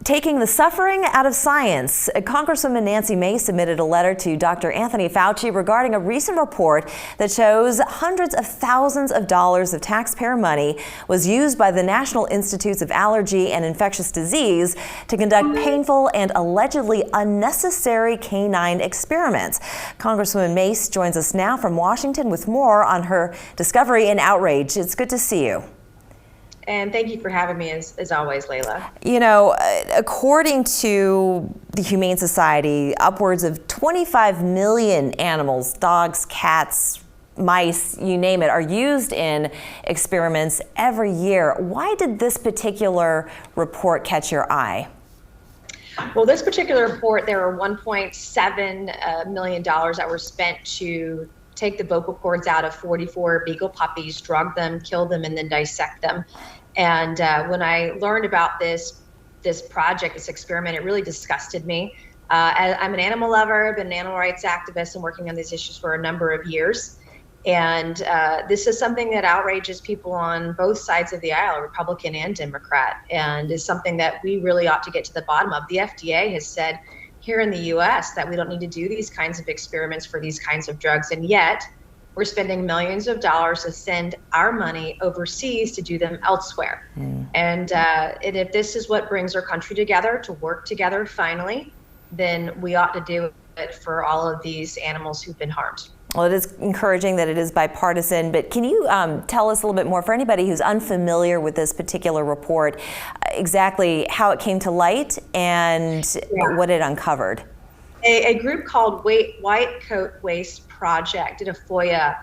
Taking the suffering out of science, Congresswoman Nancy Mace submitted a letter to Dr. Anthony Fauci regarding a recent report that shows hundreds of thousands of dollars of taxpayer money was used by the National Institutes of Allergy and Infectious Disease to conduct painful and allegedly unnecessary canine experiments. Congresswoman Mace joins us now from Washington with more on her discovery and outrage. It's good to see you. And thank you for having me, as always, Layla. You know, according to the Humane Society, upwards of 25 million animals, dogs, cats, mice, you name it, are used in experiments every year. Why did this particular report catch your eye? Well, this particular report, there were $1.7 million that were spent to take the vocal cords out of 44 beagle puppies, drug them, kill them, and then dissect them. And when I learned about this project, this experiment, it really disgusted me. I'm an animal lover, I've been an animal rights activist and working on these issues for a number of years. And this is something that outrages people on both sides of the aisle, Republican and Democrat, and is something that we really ought to get to the bottom of. The FDA has said here in the US that we don't need to do these kinds of experiments for these kinds of drugs, and yet we're spending millions of dollars to send our money overseas to do them elsewhere. And if this is what brings our country together, to work together finally, then we ought to do it for all of these animals who've been harmed. Well, it is encouraging that it is bipartisan, but can you tell us a little bit more, for anybody who's unfamiliar with this particular report, exactly how it came to light and what it uncovered? A group called White Coat Waste Project did a FOIA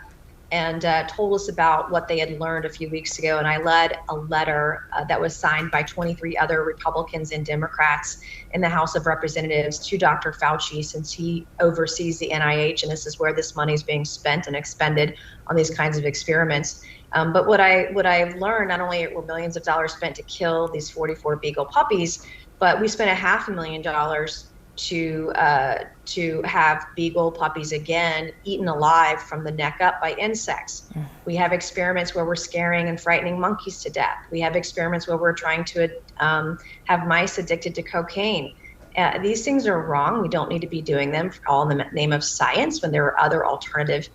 and told us about what they had learned a few weeks ago. And I led a letter that was signed by 23 other Republicans and Democrats in the House of Representatives to Dr. Fauci, since he oversees the NIH, and this is where this money is being spent and expended on these kinds of experiments. But what I've learned, not only were millions of dollars spent to kill these 44 beagle puppies, but we spent $500,000 to have beagle puppies again eaten alive from the neck up by insects. We have experiments where we're scaring and frightening monkeys to death. We have experiments where we're trying to have mice addicted to cocaine. These things are wrong. We don't need to be doing them all in the name of science when there are other alternatives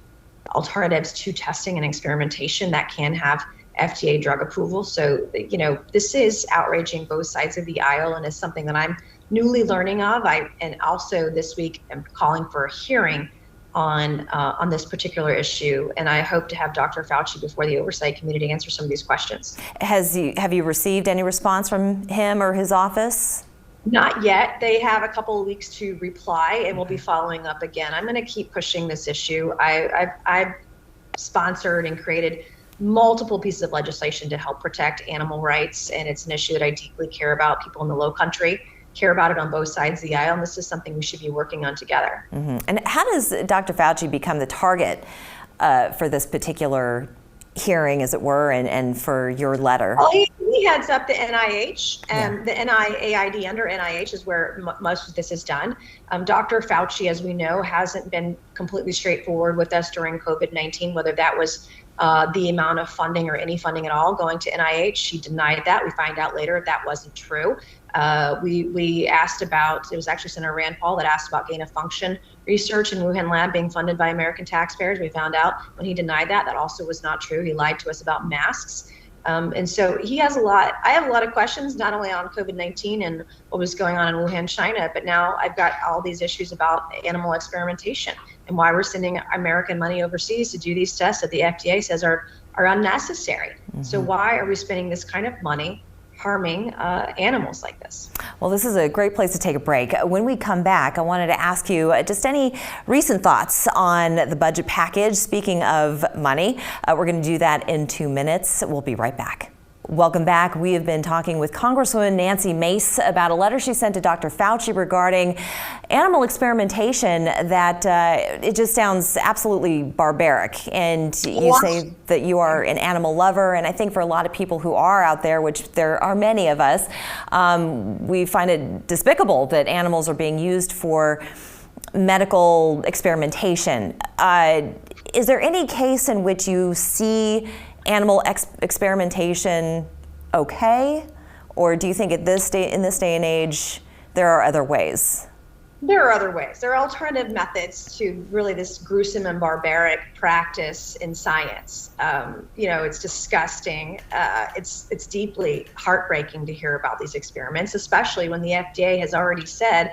to testing and experimentation that can have FDA drug approval. So, you know, this is outraging both sides of the aisle and is something that I'm newly learning of. And also this week I'm calling for a hearing on this particular issue, and I hope to have Dr. Fauci before the Oversight Committee to answer some of these questions. Have you received any response from him or his office? Not yet. They have a couple of weeks to reply, and we'll be following up again. I'm going to keep pushing this issue. I've sponsored and created multiple pieces of legislation to help protect animal rights, and it's an issue that I deeply care about. People in the Low Country care about it on both sides of the aisle, and this is something we should be working on together. And how does Dr. Fauci become the target for this particular hearing, as it were, and for your letter? Well, he heads up the NIH, and the NIAID under NIH is where most of this is done. Dr. Fauci, as we know, hasn't been completely straightforward with us during COVID-19, whether that was the amount of funding or any funding at all going to NIH. She denied that. We find out later that wasn't true. We asked about, it was actually Senator Rand Paul that asked about gain of function research in Wuhan lab being funded by American taxpayers. We found out when he denied that also was not true. He lied to us about masks. And so he has I have a lot of questions, not only on COVID-19 and what was going on in Wuhan, China, but now I've got all these issues about animal experimentation and why we're sending American money overseas to do these tests that the FDA says are unnecessary. So why are we spending this kind of money harming animals like this? Well, this is a great place to take a break. When we come back, I wanted to ask you just any recent thoughts on the budget package. Speaking of money, we're going to do that in 2 minutes. We'll be right back. Welcome back. We have been talking with Congresswoman Nancy Mace about a letter she sent to Dr. Fauci regarding animal experimentation that it just sounds absolutely barbaric. And you say that you are an animal lover, and I think for a lot of people who are out there, which there are many of us, we find it despicable that animals are being used for medical experimentation. Is there any case in which you see animal experimentation okay, Or do you think in this day and age, there are other ways? There are other ways. There are alternative methods to really this gruesome and barbaric practice in science. It's disgusting. It's deeply heartbreaking to hear about these experiments, especially when the FDA has already said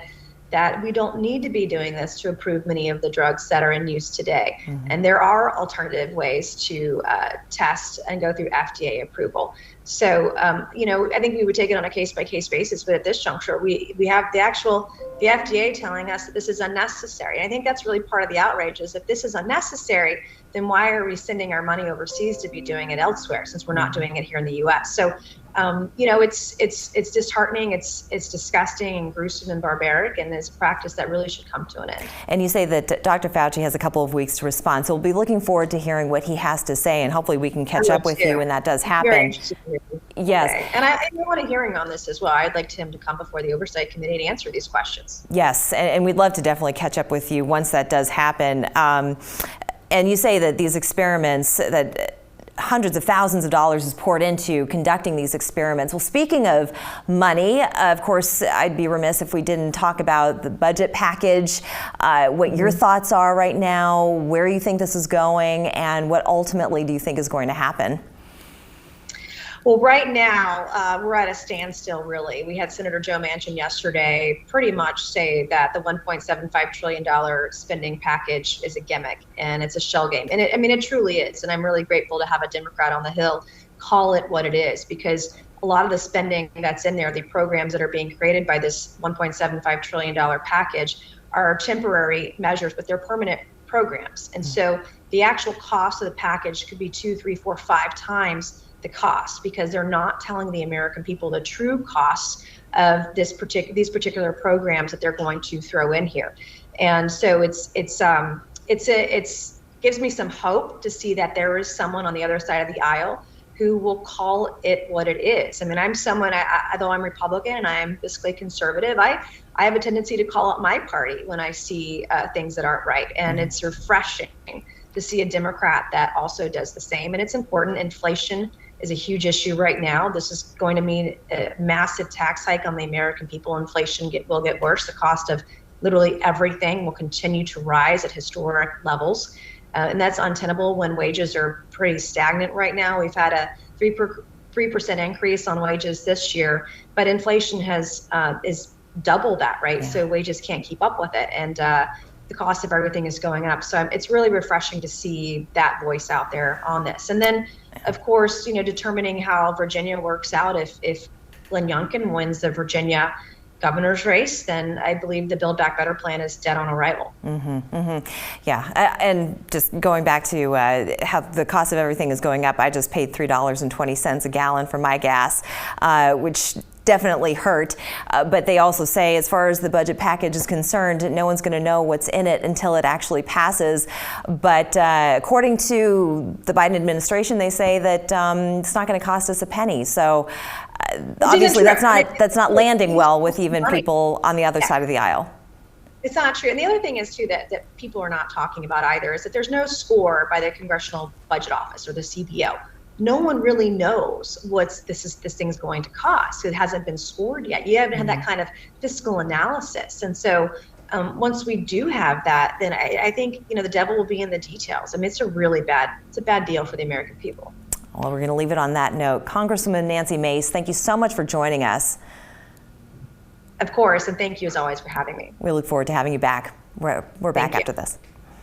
that we don't need to be doing this to approve many of the drugs that are in use today. Mm-hmm. And there are alternative ways to test and go through FDA approval. So, I think we would take it on a case-by-case basis, but at this juncture, we have the FDA telling us that this is unnecessary. And I think that's really part of the outrage is if this is unnecessary, then why are we sending our money overseas to be doing it elsewhere since we're not doing it here in the U.S.? So, it's disheartening, it's disgusting and gruesome and barbaric, and it's a practice that really should come to an end. And you say that Dr. Fauci has a couple of weeks to respond, so we'll be looking forward to hearing what he has to say, and hopefully we can catch up with you when that does happen. Yes. Okay. And I want a hearing on this as well. I'd like him to come before the Oversight Committee to answer these questions. Yes, and we'd love to definitely catch up with you once that does happen. And you say that these experiments that hundreds of thousands of dollars is poured into conducting these experiments. Well, speaking of money, of course, I'd be remiss if we didn't talk about the budget package, what your thoughts are right now, where you think this is going, and what ultimately do you think is going to happen? Well, right now, we're at a standstill, really. We had Senator Joe Manchin yesterday pretty much say that the $1.75 trillion spending package is a gimmick and it's a shell game. And it truly is. And I'm really grateful to have a Democrat on the Hill call it what it is, because a lot of the spending that's in there, the programs that are being created by this $1.75 trillion package are temporary measures, but they're permanent programs. And so the actual cost of the package could be 2, 3, 4, 5 times the cost, because they're not telling the American people the true costs of these particular programs that they're going to throw in here. And so it gives me some hope to see that there is someone on the other side of the aisle who will call it what it is. I mean, I'm someone, though I'm Republican and I'm fiscally conservative, I have a tendency to call out my party when I see things that aren't right. And it's refreshing to see a Democrat that also does the same. And it's important. Inflation is a huge issue right now. This is going to mean a massive tax hike on the American people. Inflation will get worse. The cost of literally everything will continue to rise at historic levels. And that's untenable when wages are pretty stagnant right now. We've had a 3% increase on wages this year, but inflation is double that, right? Yeah. So wages can't keep up with it. And the cost of everything is going up. So it's really refreshing to see that voice out there on this. And then, of course, determining how Virginia works out. If Glenn Youngkin wins the Virginia governor's race, then I believe the Build Back Better plan is dead on arrival. Yeah, and just going back to how the cost of everything is going up, I just paid $3.20 a gallon for my gas, which definitely hurt. But they also say, as far as the budget package is concerned, no one's going to know what's in it until it actually passes. But according to the Biden administration, they say that it's not going to cost us a penny. So obviously that's not landing well with even people on the other side of the aisle. It's not true. And the other thing is, too, that people are not talking about either, is that there's no score by the Congressional Budget Office or the CBO. No one really knows what this thing's going to cost. It hasn't been scored yet. You haven't had that kind of fiscal analysis. And so once we do have that, then I think, the devil will be in the details. I mean, it's a bad deal for the American people. Well, we're going to leave it on that note. Congresswoman Nancy Mace, thank you so much for joining us. Of course, and thank you as always for having me. We look forward to having you back. We're back after this.